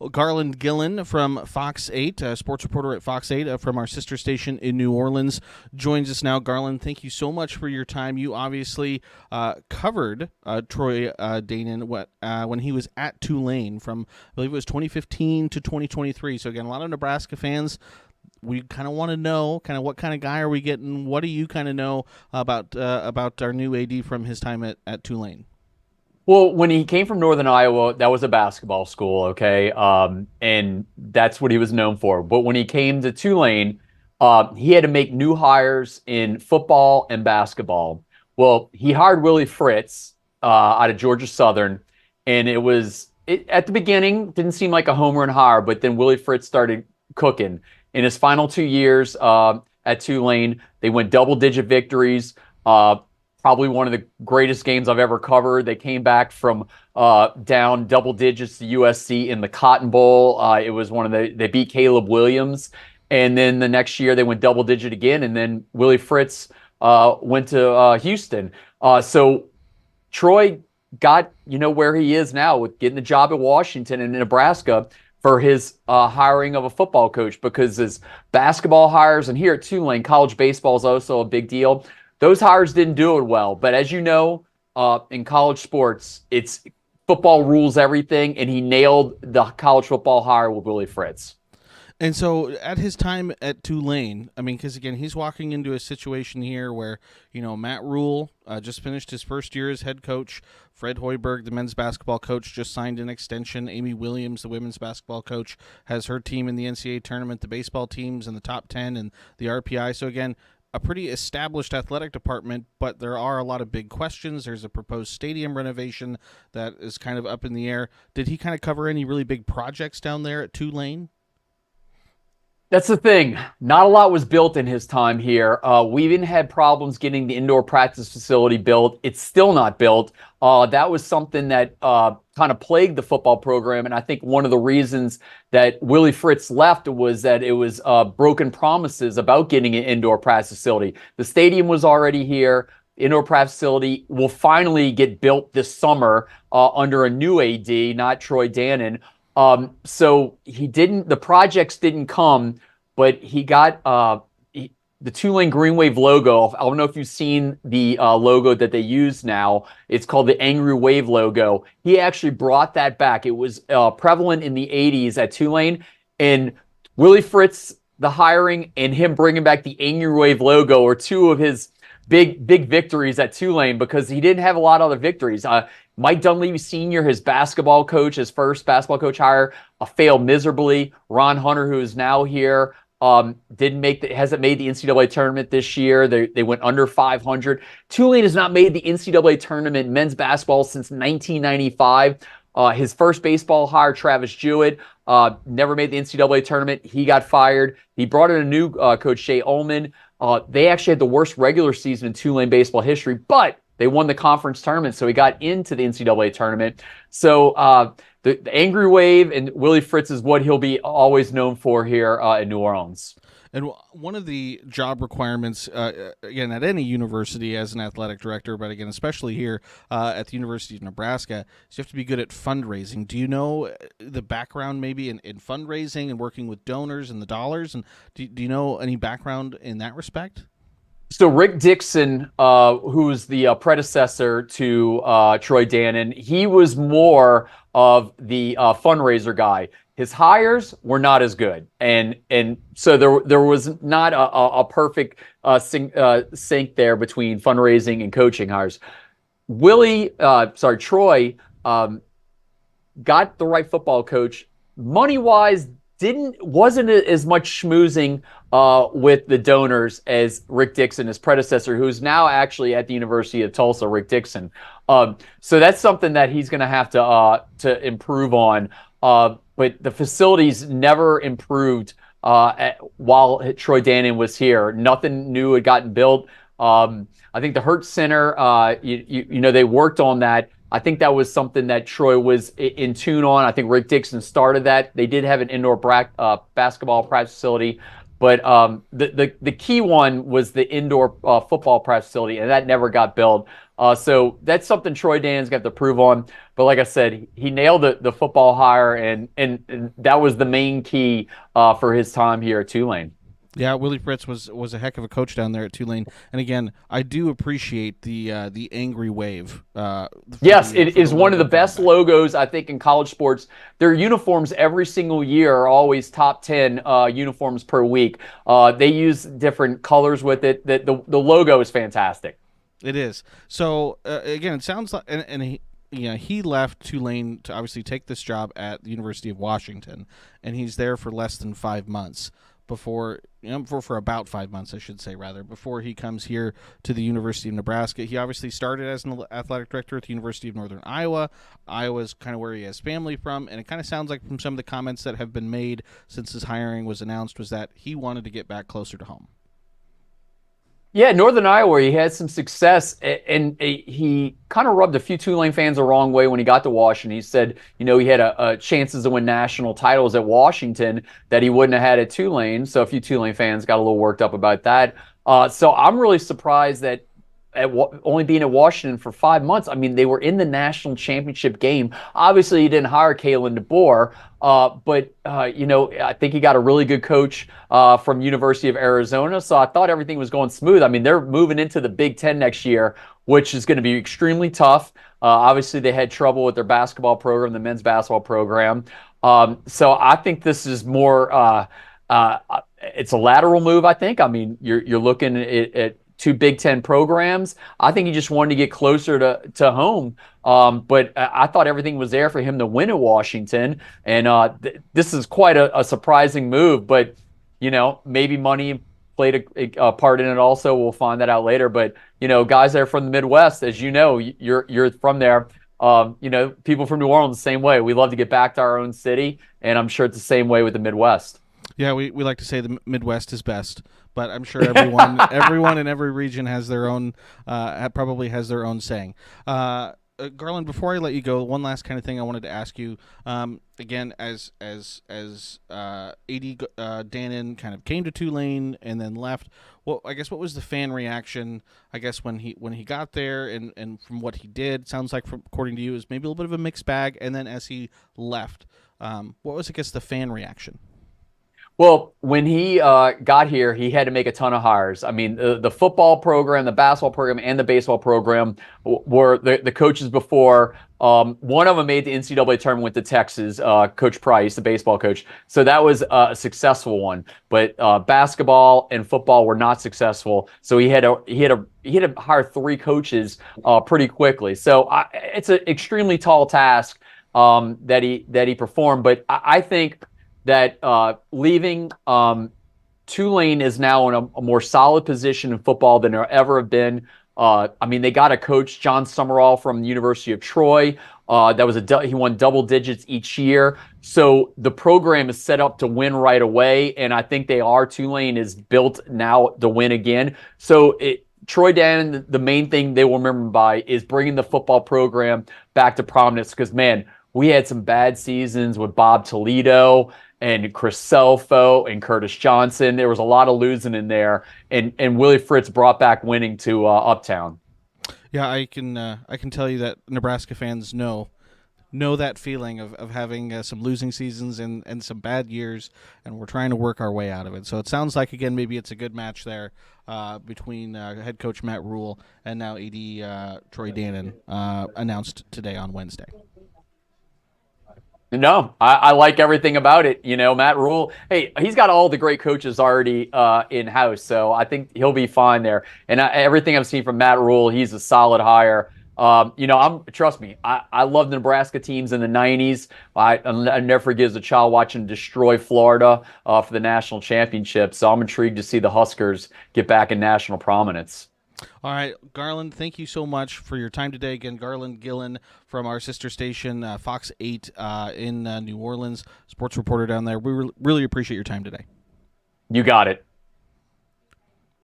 Garland Gillen from Fox 8, sports reporter at Fox 8 from our sister station in New Orleans, joins us now. Garland, thank you so much for your time. You obviously covered Troy Dannen when he was at Tulane from, I believe it was 2015 to 2023. So again, a lot of Nebraska fans, we kind of want to know kind of what kind of guy are we getting. What do you kind of know about our new AD from his time at Tulane? Well, when he came from Northern Iowa, that was a basketball school, okay? And that's what he was known for. But when he came to Tulane, he had to make new hires in football and basketball. Well, he hired Willie Fritz out of Georgia Southern, and at the beginning, didn't seem like a home run hire, but then Willie Fritz started cooking. In his final 2 years at Tulane, they went double-digit victories. Probably one of the greatest games I've ever covered. They came back from down double digits to USC in the Cotton Bowl. It was they beat Caleb Williams. And then the next year they went double digit again. And then Willie Fritz went to Houston. So Troy got, where he is now with getting the job at Washington and Nebraska for his hiring of a football coach, because his basketball hires, and here at Tulane, college baseball is also a big deal. Those hires didn't do it well. But as you know, in college sports, it's football rules everything, and he nailed the college football hire with Willie Fritz. And so at his time at Tulane, I mean, because, again, he's walking into a situation here where, Matt Rule just finished his first year as head coach. Fred Hoiberg, the men's basketball coach, just signed an extension. Amy Williams, the women's basketball coach, has her team in the NCAA tournament. The baseball team's in the top 10 and the RPI. So, again, a pretty established athletic department, but there are a lot of big questions. There's a proposed stadium renovation that is kind of up in the air. Did he kind of cover any really big projects down there at Tulane? That's the thing. Not a lot was built in his time here. We even had problems getting the indoor practice facility built. It's still not built. That was something that kind of plagued the football program. And I think one of the reasons that Willie Fritz left was that it was broken promises about getting an indoor practice facility. The stadium was already here. Indoor practice facility will finally get built this summer under a new AD, not Troy Dannen. So the projects didn't come, but he got the Tulane Green Wave logo. I don't know if you've seen the logo that they use now. It's called the Angry Wave logo. He actually brought that back. It was prevalent in the 80s at Tulane, and Willie Fritz, the hiring, and him bringing back the Angry Wave logo are two of his big victories at Tulane, because he didn't have a lot of other victories. Mike Dunleavy Sr., his basketball coach, his first basketball coach hire, failed miserably. Ron Hunter, who is now here, hasn't made the NCAA tournament this year. They went under 500. Tulane has not made the NCAA tournament in men's basketball since 1995. His first baseball hire, Travis Jewett, never made the NCAA tournament. He got fired. He brought in a new coach, Shea Ullman. They actually had the worst regular season in Tulane baseball history, but they won the conference tournament, so he got into the NCAA tournament. So the Angry Wave and Willie Fritz is what he'll be always known for here in New Orleans. And one of the job requirements, again, at any university as an athletic director, but again, especially here at the University of Nebraska, is you have to be good at fundraising. Do you know the background maybe in fundraising and working with donors and the dollars? And do you know any background in that respect? So Rick Dixon, who's the predecessor to Troy Dannen, he was more of the fundraiser guy. His hires were not as good, and so there was not a perfect sync there between fundraising and coaching hires. Troy got the right football coach. Money-wise, wasn't as much schmoozing with the donors as Rick Dixon, his predecessor, who's now actually at the University of Tulsa, Rick Dixon. So that's something that he's going to have to improve on. But the facilities never improved while Troy Dannen was here. Nothing new had gotten built. I think the Hurt Center, they worked on that. I think that was something that Troy was in tune on. I think Rick Dixon started that. They did have an indoor basketball practice facility. But the key one was the indoor football practice facility, and that never got built. So that's something Troy Dannen's got to prove on. But like I said, he nailed the football hire, and that was the main key for his time here at Tulane. Yeah, Willie Fritz was a heck of a coach down there at Tulane, and again, I do appreciate the angry wave. Yes, it is one of the best back. logos, I think, in college sports. Their uniforms every single year are always top 10 uniforms per week. They use different colors with it. The logo is fantastic. It is. So again, it sounds like, and he left Tulane to obviously take this job at the University of Washington, and he's there for less than 5 months for about 5 months, I should say, rather, before he comes here to the University of Nebraska. He obviously started as an athletic director at the University of Northern Iowa. Iowa's kind of where he has family from, and it kind of sounds like from some of the comments that have been made since his hiring was announced was that he wanted to get back closer to home. Yeah, Northern Iowa, he had some success, and he kind of rubbed a few Tulane fans the wrong way when he got to Washington. He said, he had a chances to win national titles at Washington that he wouldn't have had at Tulane. So a few Tulane fans got a little worked up about that. So I'm really surprised that only being at Washington for 5 months. I mean, they were in the national championship game. Obviously, he didn't hire Kalen DeBoer, but I think he got a really good coach from University of Arizona. So I thought everything was going smooth. I mean, they're moving into the Big Ten next year, which is going to be extremely tough. Obviously, they had trouble with their basketball program, the men's basketball program. So I think this is more. It's a lateral move, I think. I mean, you're looking at two Big Ten programs. I think he just wanted to get closer to home. But I thought everything was there for him to win at Washington. And this is quite a surprising move. But, maybe money played a part in it also. We'll find that out later. But, guys that are from the Midwest, as you know, you're from there. People from New Orleans, the same way. We love to get back to our own city. And I'm sure it's the same way with the Midwest. Yeah, we like to say the Midwest is best, but I'm sure everyone in every region has their own, probably has their own saying. Garland, before I let you go, one last kind of thing I wanted to ask you. Again, as A.D. Dannen kind of came to Tulane and then left. Well, I guess what was the fan reaction? I guess when he got there and from what he did, sounds like according to you, is maybe a little bit of a mixed bag. And then as he left, what was the fan reaction? Well, when he got here, he had to make a ton of hires. I mean, the football program, the basketball program, and the baseball program were the coaches before. One of them made the NCAA tournament with the Texas, Coach Price, the baseball coach. So that was a successful one. But basketball and football were not successful. So he had to hire three coaches pretty quickly. So it's an extremely tall task that he performed. But I think that leaving Tulane is now in a more solid position in football than there ever have been. I mean, they got a coach, John Summerall from the University of Troy. He won double digits each year. So the program is set up to win right away, and I think they are. Tulane is built now to win again. So Troy Dannen, the main thing they will remember by is bringing the football program back to prominence because, man, we had some bad seasons with Bob Toledo and Chris Selfo and Curtis Johnson. There was a lot of losing in there, and Willie Fritz brought back winning to Uptown. Yeah, I can tell you that Nebraska fans know that feeling of having some losing seasons and some bad years, and we're trying to work our way out of it. So it sounds like, again, maybe it's a good match there between head coach Matt Rule and now AD Troy Dannen, announced today on Wednesday. No, I like everything about it. Matt Rule, hey, he's got all the great coaches already in-house, so I think he'll be fine there. And everything I've seen from Matt Rule, he's a solid hire. Trust me, I love the Nebraska teams in the 90s. I never forget as a child watching destroy Florida for the national championship, so I'm intrigued to see the Huskers get back in national prominence. All right, Garland, thank you so much for your time today. Again, Garland Gillen from our sister station, Fox8 in New Orleans, sports reporter down there. We really appreciate your time today. You got it.